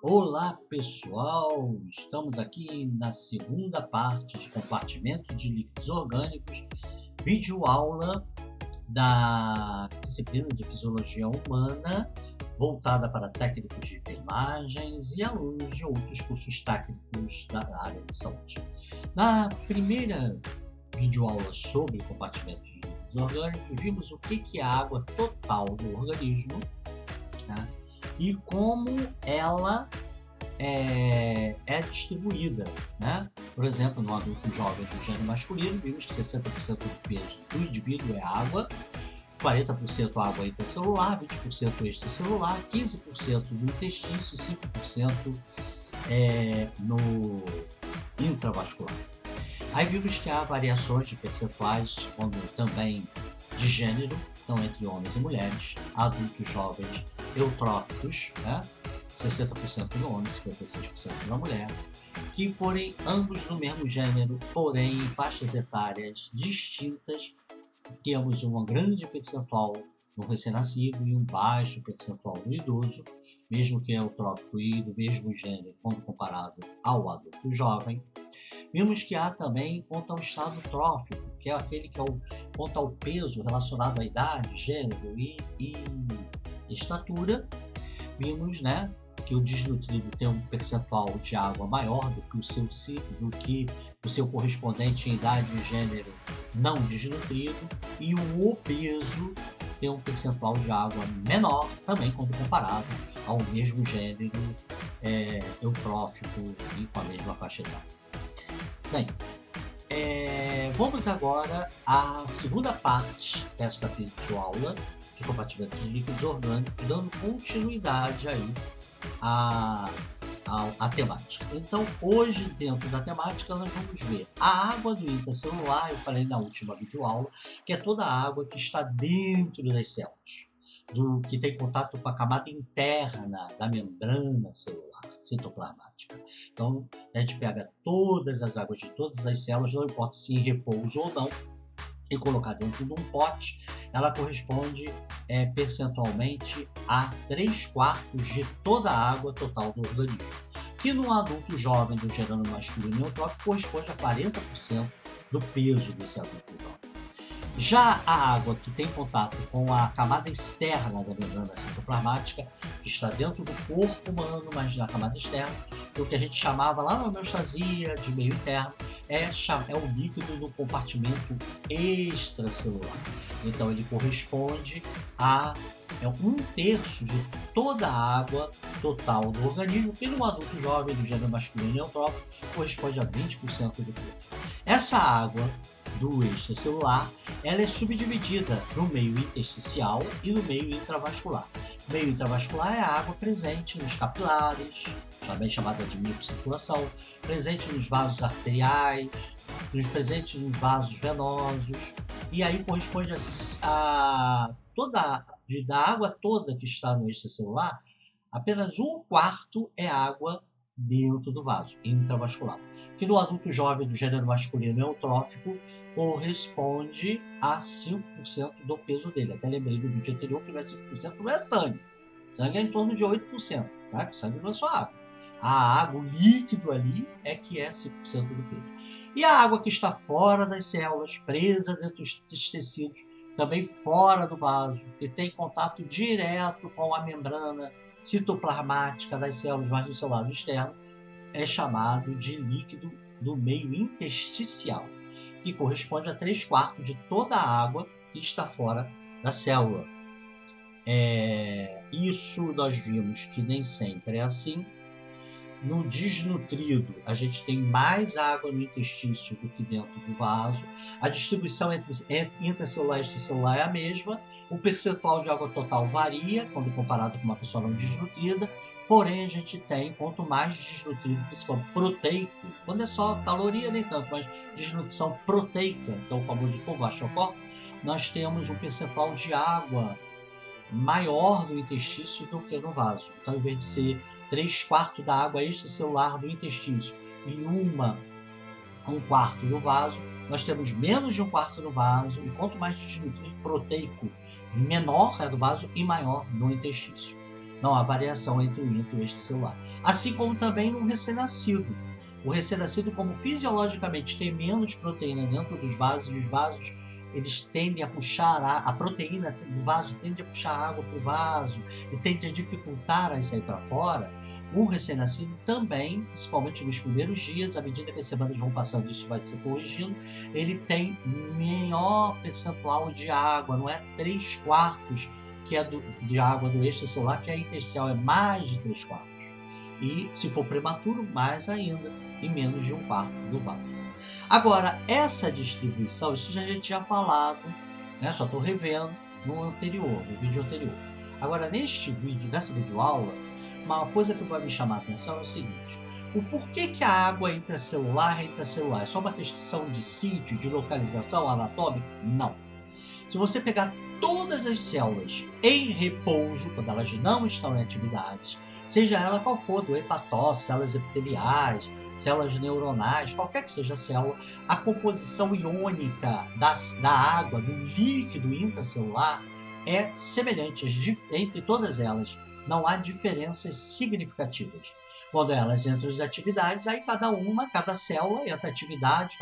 Olá, pessoal! Estamos aqui na segunda parte de compartimento de líquidos orgânicos, videoaula da disciplina de Fisiologia Humana, voltada para técnicos de enfermagens e alunos de outros cursos técnicos da área de saúde. Na primeira videoaula sobre compartimento de líquidos orgânicos, vimos o que é a água total do organismo, tá? E como ela é distribuída, né? Por exemplo, no adulto jovem do gênero masculino, vimos que 60% do peso do indivíduo é água, 40% água intracelular, 20% extracelular, 15% no intestino e 5% no intravascular. Aí vimos que há variações de percentuais, como também de gênero, então entre homens e mulheres, adultos jovens eutróficos, né? 60% no homem, 56% na mulher, que forem ambos do mesmo gênero, porém em faixas etárias distintas, temos um grande percentual no recém-nascido e um baixo percentual no idoso, mesmo que eutrófico e do mesmo gênero quando comparado ao adulto jovem. Vimos que há também quanto ao estado trófico, que é aquele que quanto ao peso relacionado à idade, gênero e estatura. Vimos, né, que o desnutrido tem um percentual de água maior do que o seu correspondente em idade e gênero não desnutrido, e o obeso tem um percentual de água menor também quando comparado ao mesmo gênero eutrófico e com a mesma faixa etária. Bem, vamos agora à segunda parte desta videoaula de compartimento de líquidos orgânicos, dando continuidade aí à temática. Então, hoje, dentro da temática, nós vamos ver a água do intracelular, eu falei na última videoaula, que é toda a água que está dentro das células, que tem contato com a camada interna da membrana celular, citoplasmática. Então, a gente pega todas as águas de todas as células, não importa se em repouso ou não, e colocar dentro de um pote, ela corresponde percentualmente a 3/4 de toda a água total do organismo, que no adulto jovem do gênero masculino eutrófico corresponde a 40% do peso desse adulto jovem. Já a água que tem contato com a camada externa da membrana citoplasmática, que está dentro do corpo humano, mas na camada externa, o que a gente chamava lá na homeostasia de meio interno, é o líquido no compartimento extracelular. Então ele corresponde a 1/3 de toda a água total do organismo, que no adulto jovem do gênero masculino eutrófico corresponde a 20% do peso. Essa água do extracelular, ela é subdividida no meio intersticial e no meio intravascular. O meio intravascular é a água presente nos capilares, também chamada de microcirculação, presente nos vasos arteriais, presente nos vasos venosos, e aí corresponde a toda da água toda que está no extracelular, apenas 1/4 é água dentro do vaso, intravascular, que no adulto jovem do gênero masculino eutrófico corresponde a 5% do peso dele. Até lembrei do vídeo anterior que não é 5%, não é sangue. Sangue é em torno de 8%, tá? Sangue não é só água. A água, o líquido ali, é que é 5% do peso. E a água que está fora das células, presa dentro dos tecidos, também fora do vaso, que tem contato direto com a membrana citoplasmática das células, mas no seu lado externo, é chamado de líquido do meio intersticial, que corresponde a 3/4 de toda a água que está fora da célula. Isso nós vimos que nem sempre é assim. No desnutrido, a gente tem mais água no intestino do que dentro do vaso. A distribuição entre intracelular e extracelular é a mesma. O percentual de água total varia quando comparado com uma pessoa não desnutrida. Porém, a gente tem, quanto mais desnutrido, principalmente proteico, quando é só caloria nem tanto, mas desnutrição proteica, que é o famoso kwashiorkor, nós temos um percentual de água maior no intestino do que no vaso. Então, em vez de ser 3/4 da água extracelular do intestino e 1/4 no vaso, nós temos menos de 1/4 no vaso, e quanto mais desnutrido proteico, menor é do vaso e maior no intestino. Não há variação entre o intra e o extracelular. Assim como também no recém-nascido. O recém-nascido, como fisiologicamente tem menos proteína dentro dos vasos, e os vasos eles tendem a puxar, a proteína do vaso tende a puxar a água para o vaso e tende a dificultar a sair para fora, o recém-nascido também, principalmente nos primeiros dias, à medida que as semanas vão passando, isso vai se corrigindo, ele tem menor percentual de água, não é 3/4 que é de água do extracelular, que a intersticial é mais de 3/4. E se for prematuro, mais ainda, em menos de 1/4 do vaso. Agora, essa distribuição, isso a gente já falado, né? Só estou revendo no vídeo anterior. Agora, neste vídeo, nessa videoaula, uma coisa que vai me chamar a atenção é o seguinte: o porquê que a água intracelular é intracelular? É só uma questão de sítio, de localização anatômica? Não. Se você pegar todas as células em repouso, quando elas não estão em atividade, seja ela qual for, do hepatócito, células epiteliais, células neuronais, qualquer que seja a célula, a composição iônica da água, do líquido intracelular, é semelhante entre todas elas. Não há diferenças significativas. Quando elas entram em atividades, aí cada célula entra em atividade,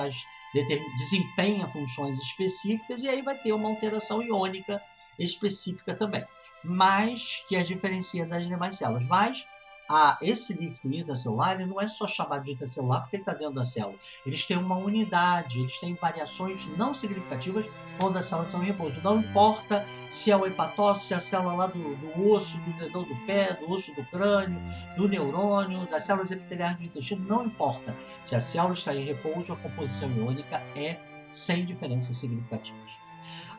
desempenha funções específicas e aí vai ter uma alteração iônica específica também, mas que as diferencia das demais células. Mas esse líquido intracelular, ele não é só chamado de intracelular porque ele está dentro da célula. Eles têm uma unidade, eles têm variações não significativas quando as células estão em repouso. Não importa se é o hepatócito, se é a célula lá do osso, do dedão do pé, do osso do crânio, do neurônio, das células epiteliais do intestino, não importa. Se a célula está em repouso, a composição iônica é sem diferenças significativas.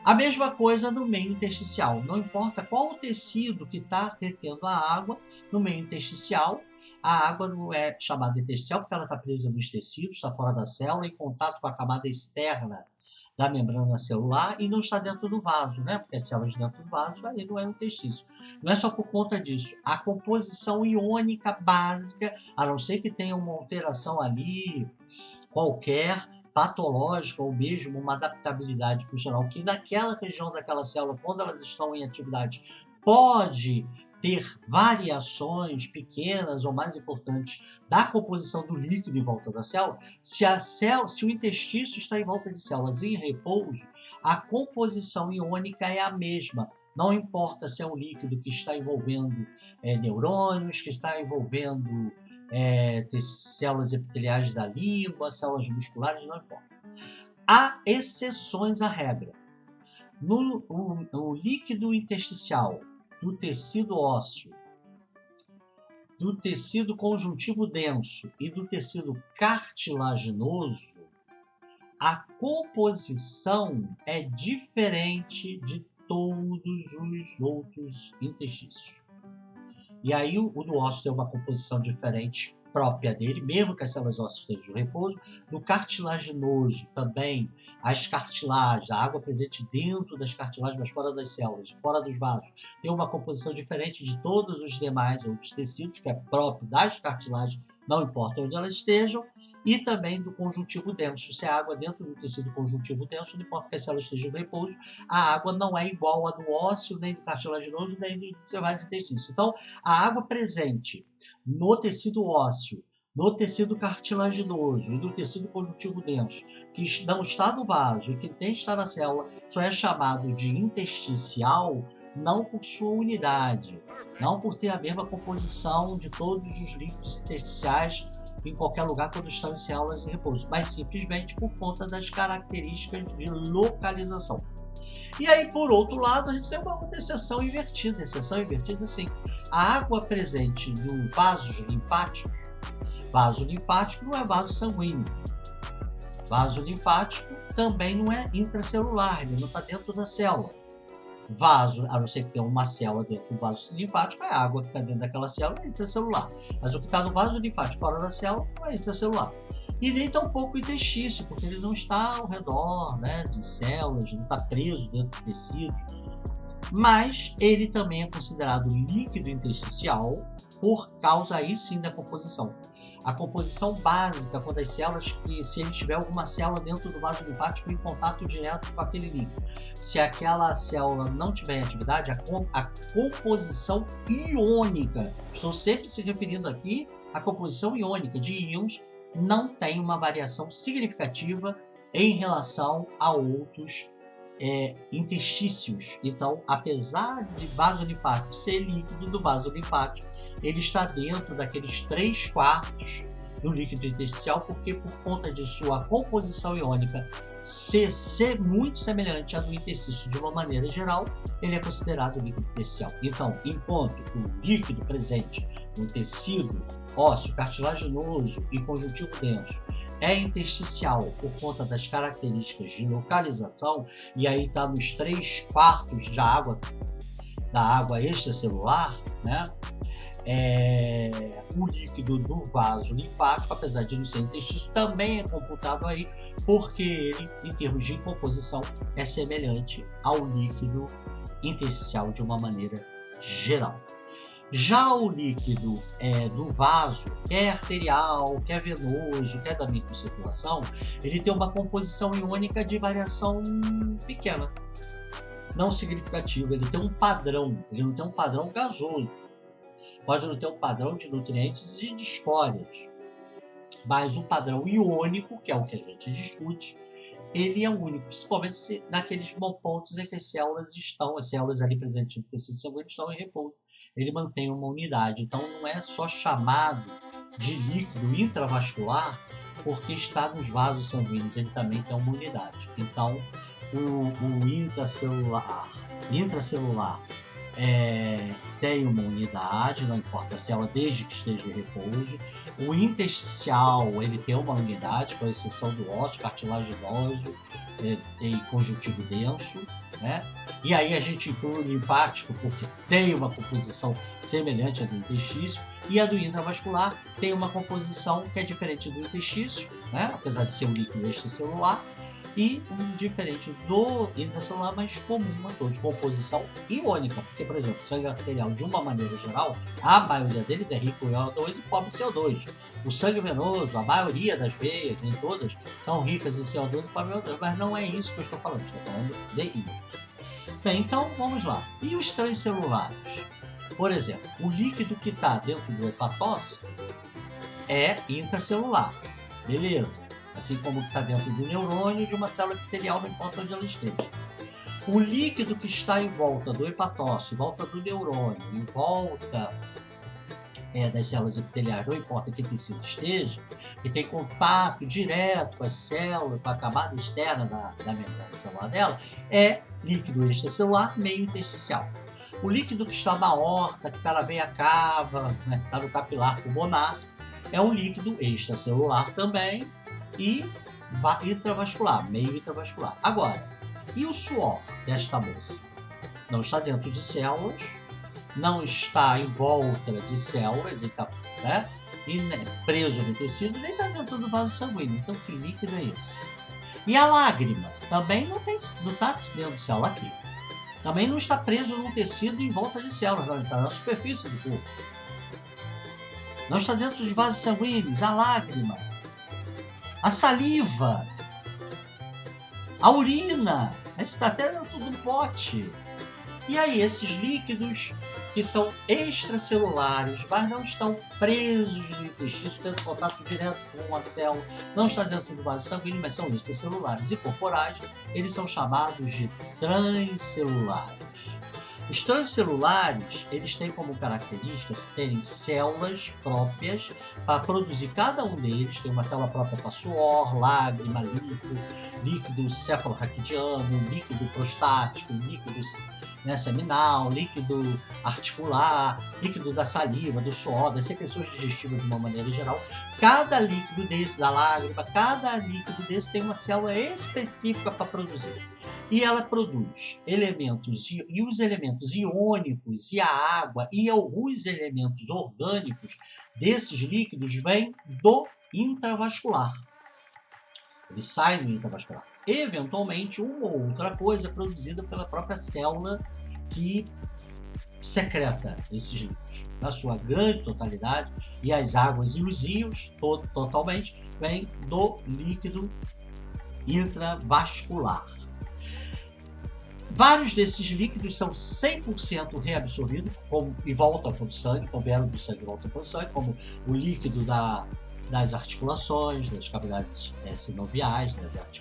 A mesma coisa no meio intersticial. Não importa qual o tecido que está retendo a água no meio intersticial, a água não é chamada intersticial porque ela está presa nos tecidos, está fora da célula, em contato com a camada externa da membrana celular e não está dentro do vaso, né? Porque as células dentro do vaso aí não é um interstício. Não é só por conta disso. A composição iônica básica, a não ser que tenha uma alteração ali qualquer, patológica ou mesmo uma adaptabilidade funcional que naquela região daquela célula, quando elas estão em atividade, pode ter variações pequenas ou mais importantes da composição do líquido em volta da célula. Se o interstício está em volta de células em repouso, a composição iônica é a mesma. Não importa se é um líquido que está envolvendo neurônios, que está envolvendo células epiteliais da língua, células musculares, não importa. Há exceções à regra. No líquido intersticial, do tecido ósseo, do tecido conjuntivo denso e do tecido cartilaginoso, a composição é diferente de todos os outros interstícios. E aí o do ósseo tem uma composição diferente própria dele, mesmo que as células ósseas estejam em repouso. No cartilaginoso também, as cartilagens, a água presente dentro das cartilagens, mas fora das células, fora dos vasos, tem uma composição diferente de todos os demais outros tecidos, que é próprio das cartilagens, não importa onde elas estejam, e também do conjuntivo denso. Se a água dentro do tecido conjuntivo denso, não importa que as células estejam em repouso, a água não é igual à do ósseo, nem do cartilaginoso, nem dos demais intestinos. Então, a água presente no tecido ósseo, no tecido cartilaginoso e no tecido conjuntivo denso, que não está no vaso e que tem que estar na célula, só é chamado de intersticial não por sua unidade, não por ter a mesma composição de todos os líquidos intersticiais em qualquer lugar quando estão em células em repouso, mas simplesmente por conta das características de localização. E aí, por outro lado, a gente tem uma outra exceção invertida. Exceção invertida, sim. A água presente no vaso linfático não é vaso sanguíneo. Vaso linfático também não é intracelular, ele não está dentro da célula. Vaso, a não ser que tenha uma célula dentro do vaso linfático, a água que está dentro daquela célula é intracelular. Mas o que está no vaso linfático fora da célula não é intracelular. E nem tampouco o interstício, porque ele não está ao redor, né, de células, não está preso dentro do tecido. Mas ele também é considerado líquido intersticial por causa aí sim da composição. a composição básica, quando as células, se ele tiver alguma célula dentro do vaso linfático em contato direto com aquele líquido. Se aquela célula não tiver em atividade, a composição iônica, estou sempre se referindo aqui à composição iônica de íons, não tem uma variação significativa em relação a outros interstícios. Então, apesar de vaso linfático ser líquido do vaso linfático, ele está dentro daqueles 3/4 do líquido intersticial, porque por conta de sua composição iônica ser muito semelhante à do interstício de uma maneira geral, ele é considerado líquido intersticial. Então, enquanto o líquido presente no tecido ósseo, cartilaginoso e conjuntivo denso é intersticial por conta das características de localização, e aí está nos 3/4 da água extracelular, né? O líquido do vaso linfático, apesar de não ser interstício, também é computado aí, porque ele, em termos de composição, é semelhante ao líquido intersticial de uma maneira geral. Já o líquido do vaso, quer arterial, quer venoso, quer da microcirculação, ele tem uma composição iônica de variação pequena, não significativa. Ele tem um padrão, ele não tem um padrão gasoso. Pode não ter um padrão de nutrientes e de escórias, mas o padrão iônico, que é o que a gente discute, ele é único, principalmente naqueles pontos em que as células ali presentes no tecido sanguíneo estão em repouso. Ele mantém uma unidade, então não é só chamado de líquido intravascular porque está nos vasos sanguíneos, ele também tem uma unidade. Então, o intracelular tem uma unidade, não importa a célula, desde que esteja em repouso. O intersticial, ele tem uma unidade, com exceção do ósseo, cartilaginoso e conjuntivo denso, né? E aí a gente inclui o linfático, porque tem uma composição semelhante à do interstício, e a do intravascular tem uma composição que é diferente do interstício, né? Apesar de ser um líquido extracelular, e diferente do intracelular, mas comum a todos, de composição iônica, porque, por exemplo, o sangue arterial, de uma maneira geral, a maioria deles é rico em CO2 e pobre em CO2. O sangue venoso, a maioria das veias, nem todas, são ricas em CO2 e pobre em CO2, mas não é isso que eu estou falando de íons. Bem, então vamos lá. E os transcelulares? Por exemplo, o líquido que está dentro do hepatócito é intracelular, beleza? Assim como está dentro do neurônio de uma célula epitelial, não importa onde ela esteja. O líquido que está em volta do hepatócito, em volta do neurônio, em volta das células epiteliais, não importa que tecido esteja, que tem contato direto com as células, com a camada externa da membrana celular dela, é líquido extracelular meio intersticial. O líquido que está na horta, que está na veia cava, né, que está no capilar pulmonar, é um líquido extracelular também, e intravascular, meio intravascular. Agora, e o suor desta moça? Não está dentro de células, não está em volta de células, ele está preso no tecido, nem está dentro do vaso sanguíneo. Então, que líquido é esse? E a lágrima? Também não está dentro de célula aqui. Também não está preso num tecido em volta de células, não, ele está na superfície do corpo. Não está dentro de vasos sanguíneos. A lágrima, a saliva, a urina, está até dentro do pote. E aí, esses líquidos que são extracelulares, mas não estão presos no intestino, tendo contato direto com a célula, não está dentro do vaso sanguíneo, mas são extracelulares e corporais, eles são chamados de transcelulares. Os transcelulares, eles têm como características terem células próprias para produzir, cada um deles tem uma célula própria para suor, lágrima, líquido cefalorraquidiano, líquido prostático, líquido seminal, líquido articular, líquido da saliva, do suor, das secreções digestivas de uma maneira geral. Cada líquido desse, da lágrima, cada líquido desse tem uma célula específica para produzir. E ela produz elementos, e os elementos iônicos, e a água, e alguns elementos orgânicos desses líquidos vêm do intravascular. Eles saem do intravascular. Eventualmente, uma ou outra coisa é produzida pela própria célula que secreta esses líquidos? Na sua grande totalidade, e as águas e os rios, totalmente, vêm do líquido intravascular. Vários desses líquidos são 100% reabsorvidos e voltam para o sangue, então vieram do sangue e voltam para o sangue, como o líquido das articulações, das cavidades sinoviais,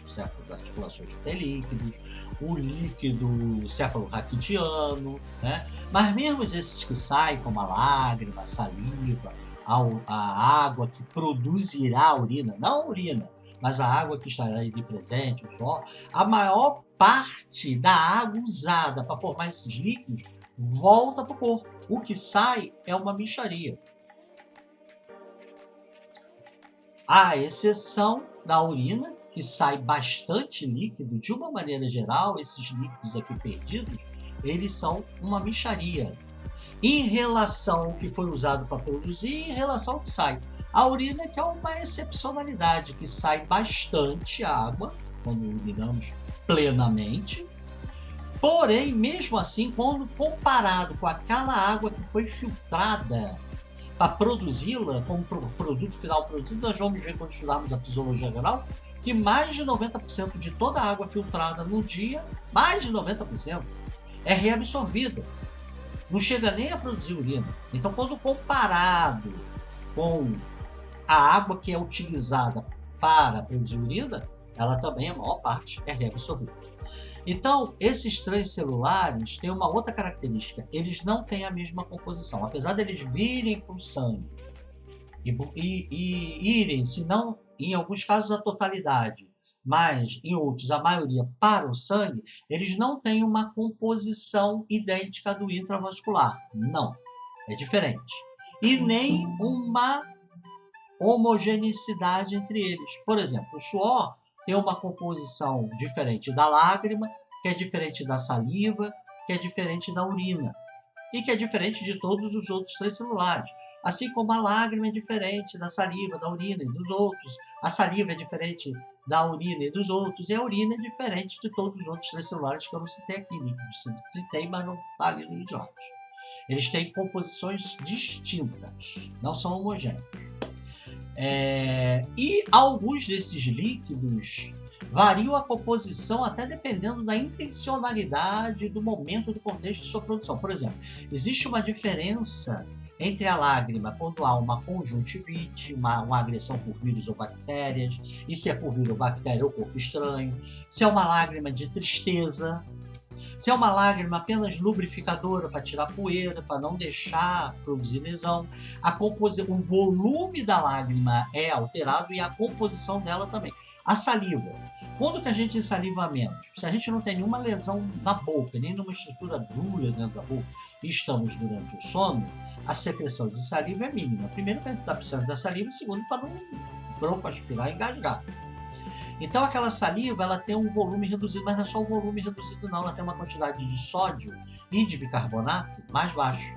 certas articulações têm líquidos, o líquido cefalorraquidiano, né? Mas mesmo esses que saem, como a lágrima, a saliva, a água que produzirá a urina, não a urina, mas a água que estará ali presente, o suor, a maior parte da água usada para formar esses líquidos volta para o corpo. O que sai é uma mixaria. À exceção da urina, que sai bastante líquido, de uma maneira geral, esses líquidos aqui perdidos, eles são uma mixaria. Em relação ao que foi usado para produzir e em relação ao que sai. A urina que é uma excepcionalidade, que sai bastante água, quando urinamos plenamente. Porém, mesmo assim, quando comparado com aquela água que foi filtrada para produzi-la, como produto final produzido, nós vamos ver quando estudarmos a fisiologia geral, que mais de 90% de toda a água filtrada no dia, mais de 90%, é reabsorvida. Não chega nem a produzir urina. Então, quando comparado com a água que é utilizada para produzir urina, ela também, a maior parte, é reabsorvida. Então, esses transcelulares têm uma outra característica. Eles não têm a mesma composição. Apesar deles virem para o sangue e irem, se não, em alguns casos, a totalidade, mas em outros, a maioria, para o sangue, eles não têm uma composição idêntica do intravascular. Não. É diferente. E nem uma homogeneicidade entre eles. Por exemplo, o suor tem uma composição diferente da lágrima, que é diferente da saliva, que é diferente da urina, e que é diferente de todos os outros transcelulares. Assim como a lágrima é diferente da saliva, da urina e dos outros, a saliva é diferente da urina e dos outros, e a urina é diferente de todos os outros transcelulares que eu não citei aqui. Citei, mas não está ali nos slides. Eles têm composições distintas, não são homogêneos. E alguns desses líquidos variam a composição até dependendo da intencionalidade, do momento, do contexto de sua produção. Por exemplo, existe uma diferença entre a lágrima quando há uma conjuntivite, uma agressão por vírus ou bactérias, e se é por vírus ou bactéria ou corpo estranho, se é uma lágrima de tristeza, se é uma lágrima apenas lubrificadora para tirar poeira, para não deixar produzir lesão, o volume da lágrima é alterado e a composição dela também. A saliva. Quando que a gente saliva menos? Se a gente não tem nenhuma lesão na boca, nem numa estrutura dura dentro da boca, e estamos durante o sono, a secreção de saliva é mínima. Primeiro, porque a gente está precisando da saliva, e segundo, para não bronco aspirar e engasgar. Então aquela saliva ela tem um volume reduzido, mas não é só o volume reduzido não, ela tem uma quantidade de sódio e de bicarbonato mais baixo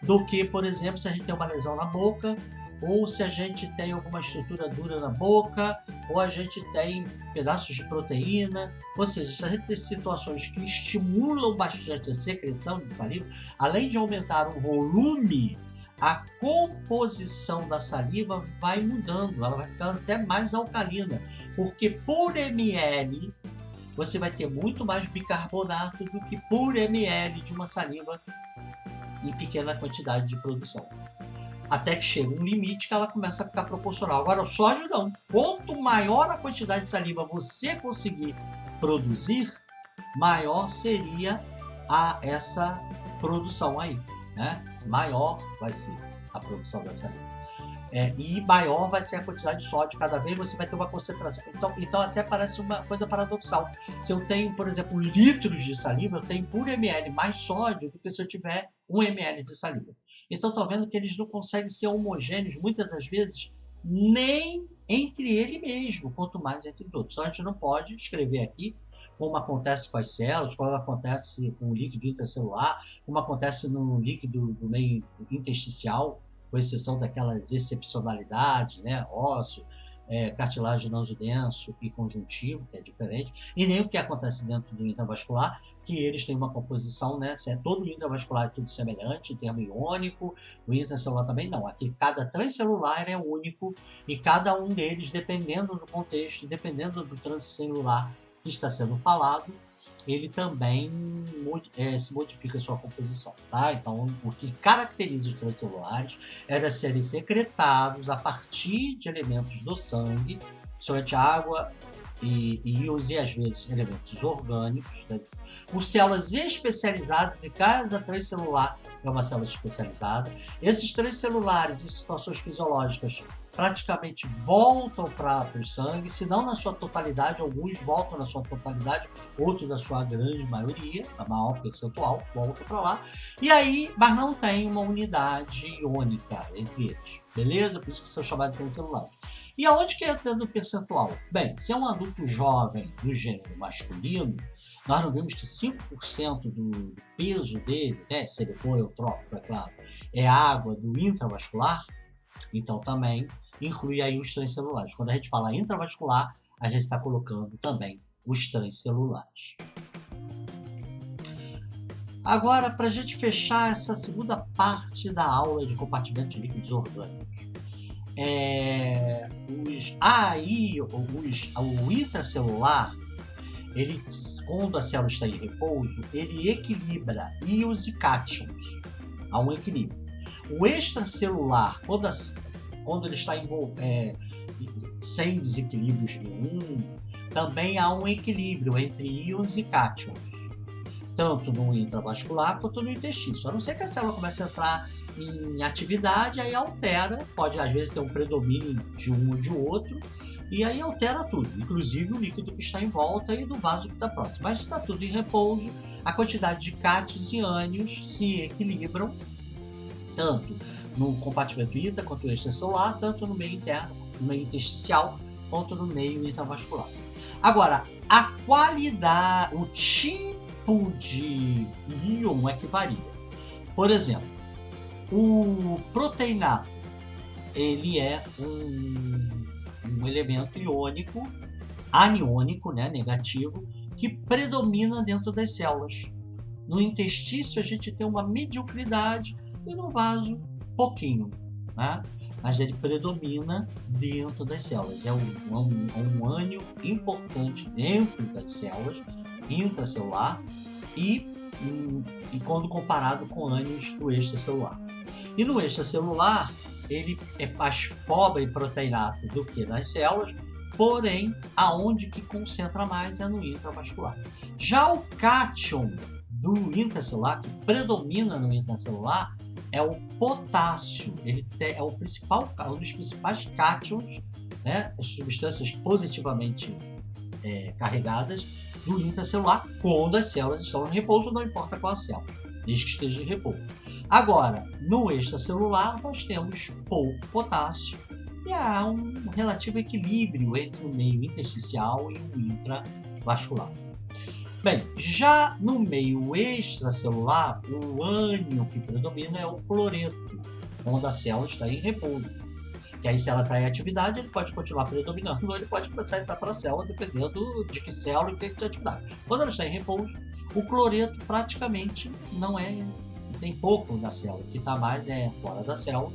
do que, por exemplo, se a gente tem uma lesão na boca, ou se a gente tem alguma estrutura dura na boca, ou a gente tem pedaços de proteína, ou seja, se a gente tem situações que estimulam bastante a secreção de saliva, além de aumentar o volume, a composição da saliva vai mudando, ela vai ficando até mais alcalina, porque por ml você vai ter muito mais bicarbonato do que por ml de uma saliva em pequena quantidade de produção. Até que chega um limite que ela começa a ficar proporcional. Agora o sódio não. Quanto maior a quantidade de saliva você conseguir produzir, maior seria essa produção aí, né? Maior vai ser a produção da saliva. E maior vai ser a quantidade de sódio. Cada vez você vai ter uma concentração. Então até parece uma coisa paradoxal. Se eu tenho, por exemplo, litros de saliva, eu tenho por ml mais sódio do que se eu tiver 1 ml de saliva. Então estou vendo que eles não conseguem ser homogêneos, muitas das vezes, nem entre ele mesmo, quanto mais entre os outros. Então a gente não pode escrever aqui como acontece com as células, como acontece com o líquido intracelular, como acontece no líquido do meio intersticial, com exceção daquelas excepcionalidades, né? Ósseo, cartilaginoso denso e conjuntivo, que é diferente, e nem o que acontece dentro do intravascular, que eles têm uma composição, né? Todo o intravascular é tudo semelhante, em termo iônico, o intracelular também não. Aqui cada transcelular é único e cada um deles, dependendo do contexto, dependendo do transcelular que está sendo falado, ele também se modifica a sua composição, tá? Então, o que caracteriza os transcelulares é serem secretados a partir de elementos do sangue, somente água e íons e às vezes elementos orgânicos, né? Por células especializadas, e cada transcelular é uma célula especializada. Esses transcelulares em situações fisiológicas praticamente voltam para o sangue, se não na sua totalidade, alguns voltam na sua totalidade, outros na sua grande maioria, a maior percentual, volta para lá. E aí, mas não tem uma unidade iônica entre eles, beleza? Por isso que são chamados de transcelulares. E aonde que entra no percentual? Bem, se é um adulto jovem do gênero masculino, nós não vemos que 5% do peso dele, né, se ele for eutrófico, é claro, é água do intravascular, então também inclui aí os transcelulares. Quando a gente fala intravascular, a gente está colocando também os transcelulares. Agora, para a gente fechar essa segunda parte da aula de compartimento de líquidos orgânicos, o intracelular, ele, quando a célula está em repouso, ele equilibra íons e cátions. Há um equilíbrio. O extracelular, quando ele está sem desequilíbrios nenhum, também há um equilíbrio entre íons e cátions, tanto no intravascular quanto no intestino. A não ser que a célula comece a entrar em atividade, aí altera, pode às vezes ter um predomínio de um ou de outro, e aí altera tudo, inclusive o líquido que está em volta e do vaso que está próximo. Mas está tudo em repouso, a quantidade de cátions e ânions se equilibram, tanto no compartimento intra quanto no extracelular, tanto no meio interno, no meio intersticial, quanto no meio intravascular. Agora, a qualidade, o tipo de íon é que varia. Por exemplo, o proteinato, ele é um elemento iônico, aniônico, né, negativo, que predomina dentro das células. No intestício a gente tem uma mediocridade e no vaso pouquinho, né? Mas ele predomina dentro das células. É um ânion importante dentro das células, intracelular, e quando comparado com ânions do extracelular. E no extracelular, ele é mais pobre em proteinato do que nas células, porém, aonde que concentra mais é no intravascular. Já o cátion do intracelular, que predomina no intracelular, é o potássio. Ele é um dos principais cátions, né, as substâncias positivamente carregadas do intracelular, quando as células estão em repouso, não importa qual a célula, desde que esteja em repouso. Agora, no extracelular, nós temos pouco potássio e há um relativo equilíbrio entre o meio intersticial e o intravascular. Bem, já no meio extracelular, o ânion que predomina é o cloreto, quando a célula está em repouso. E aí, se ela está em atividade, ele pode continuar predominando ou ele pode começar a entrar para a célula, dependendo de que célula e que tem atividade. Quando ela está em repouso, o cloreto praticamente tem pouco na célula, o que está mais é fora da célula.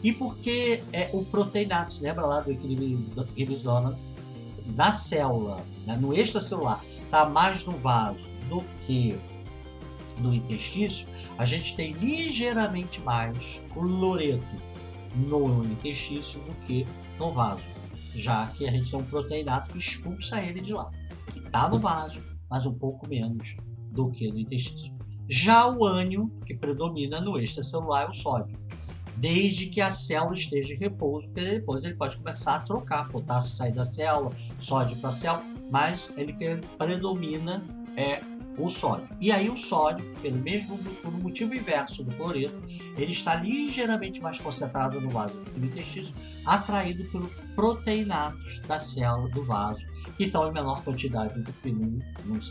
E porque o proteinato, se lembra lá do equilíbrio na célula, né, no extracelular, está mais no vaso do que no intestício, a gente tem ligeiramente mais cloreto no intestício do que no vaso, já que a gente tem um proteinato que expulsa ele de lá. Ele está no vaso, mas um pouco menos do que no intestício. Já o ânion, que predomina no extracelular, é o sódio, desde que a célula esteja em repouso, porque depois ele pode começar a trocar, potássio sair da célula, sódio para a célula, mas ele que predomina é o sódio. E aí o sódio, por um motivo inverso do cloreto, ele está ligeiramente mais concentrado no vaso do que no intestino, atraído pelos proteinatos da célula do vaso, que estão em menor quantidade do que no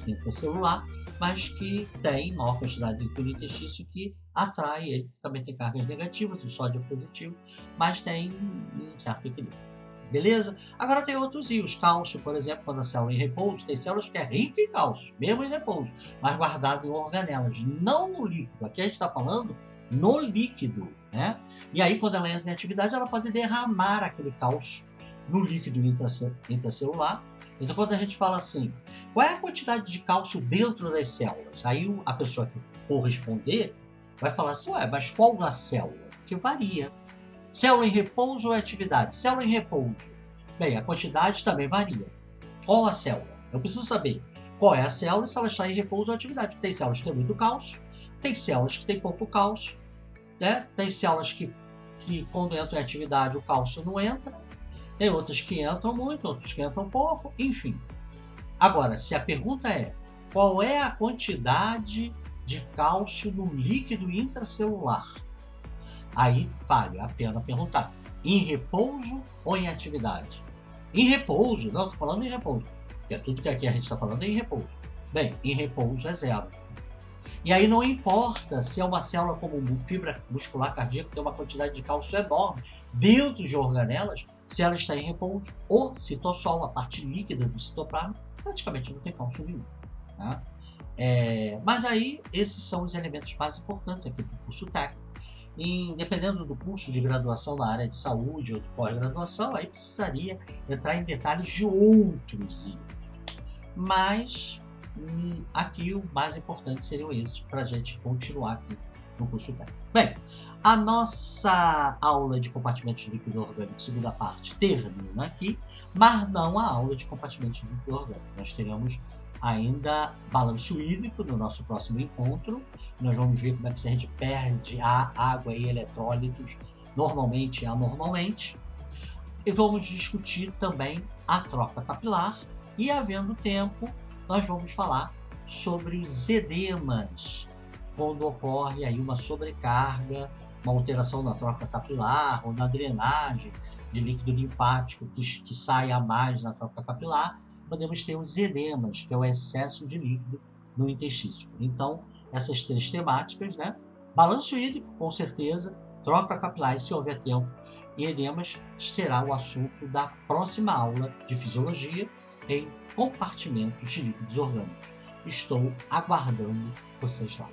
intracelular, mas que tem maior quantidade do que no intestino, que atrai ele. Também tem cargas negativas, o sódio é positivo, mas tem um certo equilíbrio. Beleza? Agora tem outros íons, cálcio, por exemplo, quando a célula é em repouso, tem células que é rica em cálcio, mesmo em repouso, mas guardado em organelas, não no líquido. Aqui a gente está falando no líquido, né? E aí, quando ela entra em atividade, ela pode derramar aquele cálcio no líquido intracelular. Então, quando a gente fala assim, qual é a quantidade de cálcio dentro das células? Aí a pessoa que for responder vai falar assim, ué, mas qual a célula? Que varia. Célula em repouso ou atividade? Célula em repouso. Bem, a quantidade também varia. Qual a célula? Eu preciso saber qual é a célula e se ela está em repouso ou atividade. Tem células que têm muito cálcio, tem células que têm pouco cálcio, né? Tem células que quando entram em atividade o cálcio não entra, tem outras que entram muito, outras que entram pouco, enfim. Agora, se a pergunta é qual é a quantidade de cálcio no líquido intracelular, aí vale a pena perguntar, em repouso ou em atividade? Em repouso, não, estou falando em repouso, porque é tudo que aqui a gente está falando é em repouso. Bem, em repouso é zero. E aí não importa se é uma célula como fibra muscular cardíaca, que tem uma quantidade de cálcio enorme dentro de organelas, se ela está em repouso, o citossol, a parte líquida do citoplasma, praticamente não tem cálcio nenhum. Tá? Mas aí, esses são os elementos mais importantes aqui do curso técnico. E, dependendo do curso de graduação na área de saúde ou de pós-graduação, aí precisaria entrar em detalhes de outros itens. Mas aqui o mais importante seriam esses para a gente continuar aqui no curso técnico. Bem, a nossa aula de compartimentos de líquido orgânico, segunda parte, termina aqui, mas não a aula de compartimentos de líquido orgânico. Nós teremos ainda balanço hídrico no nosso próximo encontro. Nós vamos ver como é que a gente perde a água e eletrólitos normalmente e anormalmente. E vamos discutir também a troca capilar e, havendo tempo, nós vamos falar sobre os edemas, quando ocorre aí uma sobrecarga, uma alteração na troca capilar ou na drenagem de líquido linfático que sai a mais na troca capilar, podemos ter os edemas, que é o excesso de líquido no intestino. Então, essas três temáticas, né? Balanço hídrico, com certeza, troca capilar, e se houver tempo, e edemas, será o assunto da próxima aula de fisiologia em compartimentos de líquidos orgânicos. Estou aguardando vocês lá.